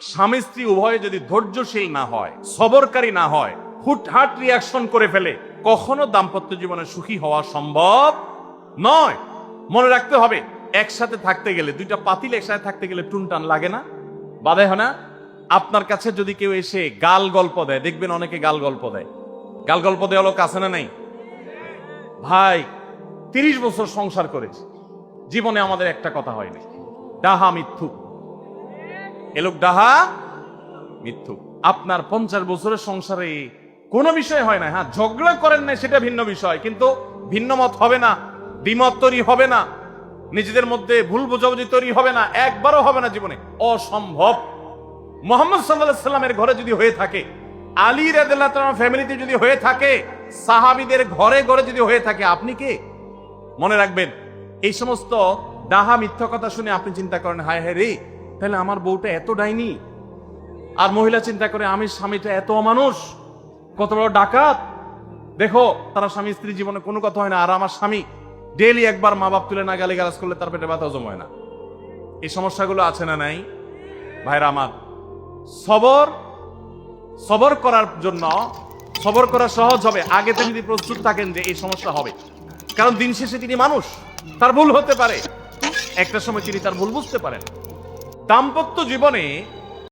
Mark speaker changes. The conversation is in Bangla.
Speaker 1: স্বামী স্ত্রী উভয়ে যদি ধৈর্যশীল না হয়, সবরকারী না হয়, হুটহাট রিয়াকশন করে ফেলে, কখনো দাম্পত্য জীবনে সুখী হওয়া সম্ভব নয়। মনে রাখতে হবে, একসাথে থাকতে গেলে, দুইটা পাতিল একসাথে থাকতে গেলে টুনটান লাগে না, বাধে হয় না? আপনার কাছে যদি কেউ এসে গাল গল্প দেয়, দেখবেন অনেকে গাল গল্প দেয়। গাল গল্প দেওয়া লোক আছে না নাই? ভাই 30 বছর সংসার করেছি, জীবনে আমাদের একটা কথা হয়নি। ডাহা মিথ্যুক, এ লোক ডাহা মিথ্যুক। আপনার 50 বছরের সংসারে কোনো বিষয় হয় না। হ্যাঁ, ঝগড়া করেন না, সেটা ভিন্ন বিষয়, কিন্তু ভিন্ন মত হবে না, দ্বিমত তৈরি হবে না, নিজেদের মধ্যে ভুল বোঝাবুঝি তৈরি হবে না, একবারও হবে না জীবনে, অসম্ভব। মুহাম্মদ সাল্লাল্লাহু আলাইহি সাল্লামের ঘরে যদি হয়ে থাকে, আলী রাদিয়াল্লাহু তাআলা ফ্যামিলিতে যদি হয়ে থাকে, সাহাবীদের ঘরে ঘরে যদি হয়ে থাকে, আপনি কে? মনে রাখবেন, এই সমস্ত ডাহা মিথ্যা কথা শুনে আপনি চিন্তা করেন, হায় হায় রে, তাহলে আমার বউটা এত ডাইনি। আর মহিলা চিন্তা করে, আমি স্বামীটা এত অমানুষ, কত বড় ডাকাত। দেখো, তারা স্বামী স্ত্রী জীবনে কোনো কথা হয় না, আর আমার স্বামী ডেইলি একবার মা বাপ তুলে না গালি গালাজ করলে তার পেটে ব্যথা জমায় না। এই সমস্যাগুলো আছে না নাই? ভাইরা আমার, সবর করার জন্য, সবর করা সহজ হবে আগে থেকে যদি প্রস্তুত থাকেন যে এই সমস্যা হবে। কারণ দিন শেষে তিনি মানুষ, তার ভুল হতে পারে, একটা সময় তিনি তার ভুল বুঝতে পারেন। দাম্পত্য জীবনে